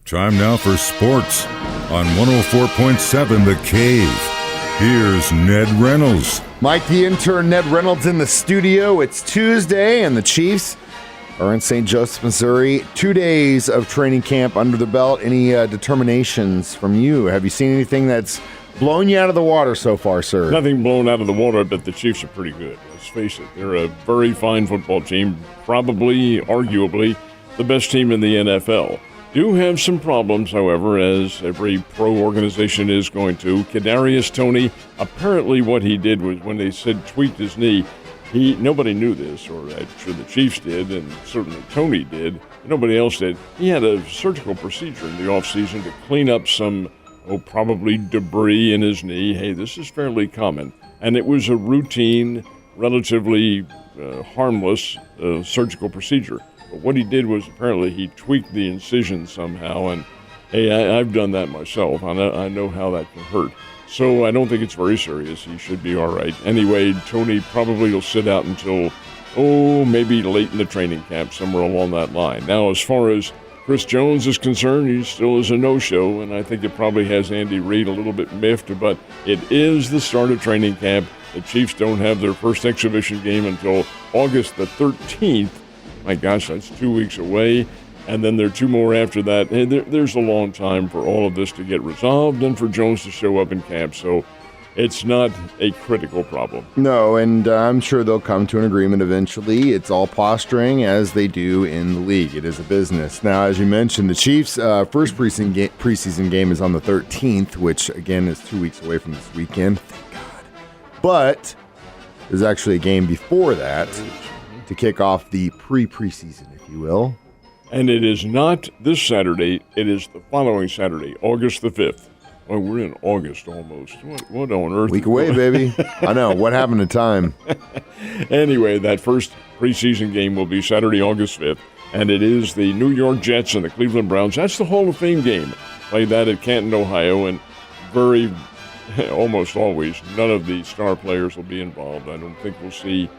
Time now for sports on 104.7 The Cave. Here's Ned Reynolds. Mike, the intern, Ned Reynolds in the studio. It's Tuesday, and the Chiefs are in St. Joseph, Missouri. 2 days of training camp under the belt. Any determinations from you? Have you seen anything that's blown you out of the water so far, sir? Nothing blown out of the water, but the Chiefs are pretty good. Let's face it. They're a very fine football team, probably, arguably, the best team in the NFL. Do have some problems, however, as every pro organization is going to. Kadarius Toney, apparently what he did was when they said tweaked his knee, nobody knew this, or I'm sure the Chiefs did, and certainly Toney did. Nobody else did. He had a surgical procedure in the offseason to clean up some, probably debris in his knee. Hey, this is fairly common. And it was a routine, relatively harmless surgical procedure. But what he did was apparently he tweaked the incision somehow, and hey, I've done that myself. I know how that can hurt. So I don't think it's very serious. He should be all right. Anyway, Toney probably will sit out until, maybe late in the training camp, somewhere along that line. Now, as far as Chris Jones is concerned, he still is a no-show, and I think it probably has Andy Reid a little bit miffed, but it is the start of training camp. The Chiefs don't have their first exhibition game until August the 13th. My gosh, that's 2 weeks away, and then there are two more after that. And there's a long time for all of this to get resolved and for Jones to show up in camp, so it's not a critical problem. No, and I'm sure they'll come to an agreement eventually. It's all posturing, as they do in the league. It is a business. Now, as you mentioned, the Chiefs' first preseason game is on the 13th, which, again, is 2 weeks away from this weekend. Thank God. But there's actually a game before that to kick off the preseason, if you will. And it is not this Saturday. It is the following Saturday, August the 5th. Oh, we're in August almost. What on earth? Week away, baby. I know. What happened to time? Anyway, that first preseason game will be Saturday, August 5th. And it is the New York Jets and the Cleveland Browns. That's the Hall of Fame game. Played that at Canton, Ohio. And almost always, none of the star players will be involved. I don't think we'll see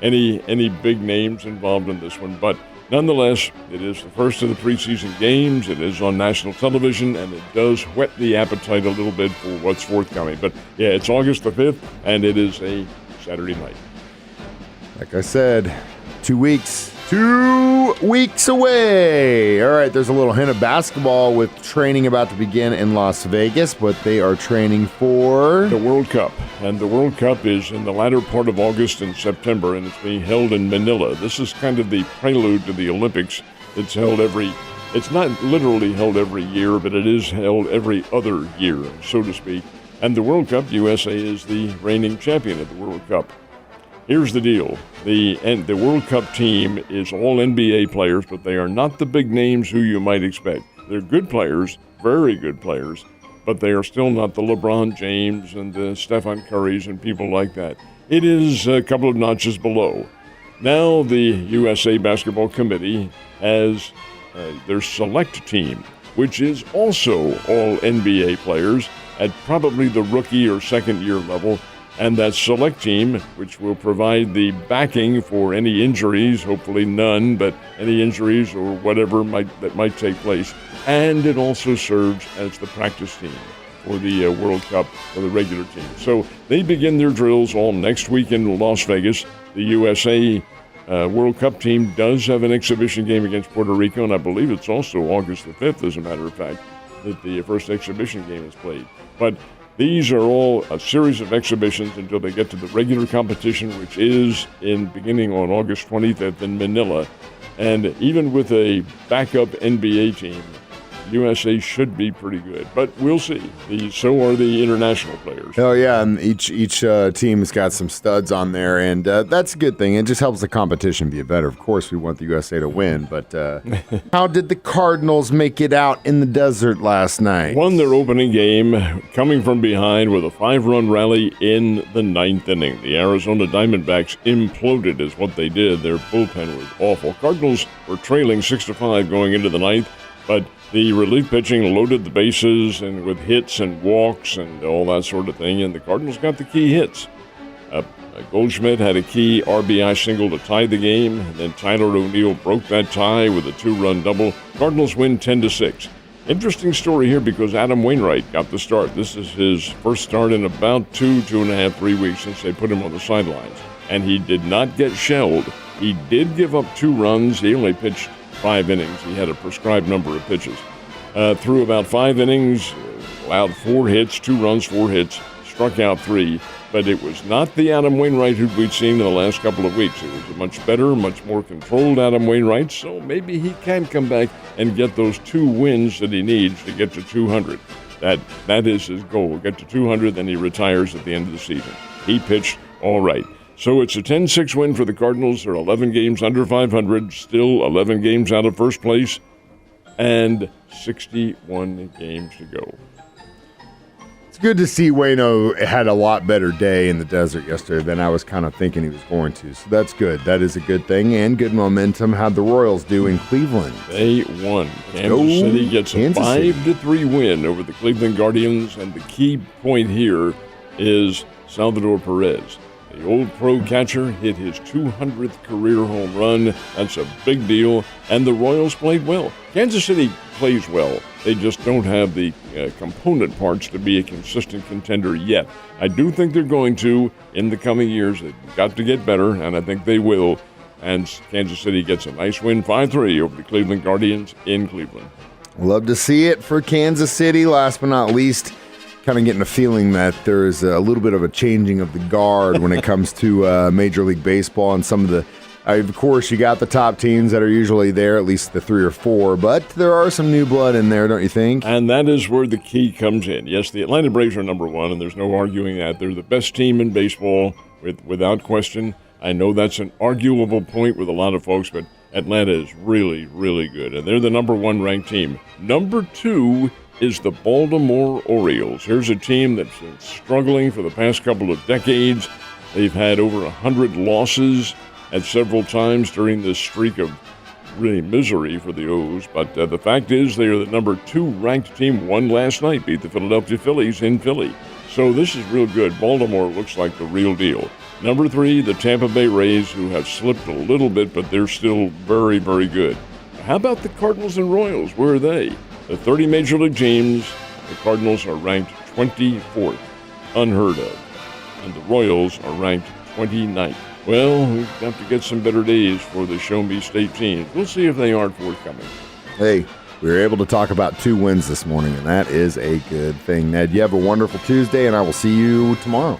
any big names involved in this one, but nonetheless, it is the first of the preseason games. It is on national television, and it does whet the appetite a little bit for what's forthcoming. But yeah, it's August the 5th, and it is a Saturday night. Like I said, 2 weeks. 2 weeks away. All right, there's a little hint of basketball with training about to begin in Las Vegas, but they are training for the World Cup. And the World Cup is in the latter part of August and September, and it's being held in Manila. This is kind of the prelude to the Olympics. It's not literally held every year, but it is held every other year, so to speak. And the World Cup, USA is the reigning champion of the World Cup. Here's the deal. The World Cup team is all NBA players, but they are not the big names who you might expect. They're good players, very good players, but they are still not the LeBron James and the Stephen Currys and people like that. It is a couple of notches below. Now the USA Basketball Committee has their select team, which is also all NBA players at probably the rookie or second-year level. And that select team, which will provide the backing for any injuries, hopefully none, but any injuries or whatever that might take place. And it also serves as the practice team for the World Cup, for the regular team. So they begin their drills all next week in Las Vegas. The USA World Cup team does have an exhibition game against Puerto Rico, and I believe it's also August the 5th, as a matter of fact, that the first exhibition game is played. But these are all a series of exhibitions until they get to the regular competition, which is beginning on August 25th in Manila. And even with a backup NBA team, USA should be pretty good, but we'll see. So are the international players. Oh, yeah, and each team has got some studs on there, and that's a good thing. It just helps the competition be better. Of course, we want the USA to win, but how did the Cardinals make it out in the desert last night? Won their opening game, coming from behind with a 5-run rally in the 9th inning. The Arizona Diamondbacks imploded is what they did. Their bullpen was awful. Cardinals were trailing 6-5 going into the 9th, but the relief pitching loaded the bases and with hits and walks and all that sort of thing, and the Cardinals got the key hits. Goldschmidt had a key RBI single to tie the game, and then Tyler O'Neill broke that tie with a 2-run double. Cardinals win 10-6. Interesting story here because Adam Wainwright got the start. This is his first start in about 2.5, 3 weeks since they put him on the sidelines. And he did not get shelled. He did give up 2 runs. He only pitched 5 innings. He had a prescribed number of pitches. Threw about 5 innings, allowed 4 hits, 2 runs, 4 hits, struck out 3. But it was not the Adam Wainwright who we'd seen in the last couple of weeks. It was a much better, much more controlled Adam Wainwright, so maybe he can come back and get those 2 wins that he needs to get to 200. That is his goal. Get to 200, then he retires at the end of the season. He pitched all right. So it's a 10-6 win for the Cardinals. They're 11 games under 500, still 11 games out of first place, and 61 games to go. It's good to see Waino had a lot better day in the desert yesterday than I was kind of thinking he was going to. So that's good. That is a good thing, and good momentum. How'd the Royals do in Cleveland? They won. Kansas City gets a 5-3 win over the Cleveland Guardians, and the key point here is Salvador Perez. The old pro catcher hit his 200th career home run. That's a big deal. And the Royals played well. Kansas City plays well. They just don't have the component parts to be a consistent contender yet. I do think they're going to in the coming years. They've got to get better, and I think they will. And Kansas City gets a nice win, 5-3 over the Cleveland Guardians in Cleveland. Love to see it for Kansas City. Last but not least, kind of getting a feeling that there's a little bit of a changing of the guard when it comes to Major League Baseball and some of the, of course, you got the top teams that are usually there, at least the 3 or 4, but there are some new blood in there, don't you think? And that is where the key comes in. Yes, the Atlanta Braves are number 1, and there's no arguing that. They're the best team in baseball, without question. I know that's an arguable point with a lot of folks, but Atlanta is really, really good, and they're the number 1 ranked team. Number 2 is the Baltimore Orioles. Here's a team that's been struggling for the past couple of decades. They've had over 100 losses at several times during this streak of really misery for the O's. But the fact is they are the number 2 ranked team. Won last night, beat the Philadelphia Phillies in Philly. So this is real good. Baltimore looks like the real deal. Number 3, the Tampa Bay Rays, who have slipped a little bit, but they're still very, very good. How about the Cardinals and Royals? Where are they? The 30 Major League teams, the Cardinals are ranked 24th, unheard of, and the Royals are ranked 29th. Well, we've got to get some better days for the Show Me State teams. We'll see if they aren't forthcoming. Hey, we were able to talk about 2 wins this morning, and that is a good thing. Ned, you have a wonderful Tuesday, and I will see you tomorrow.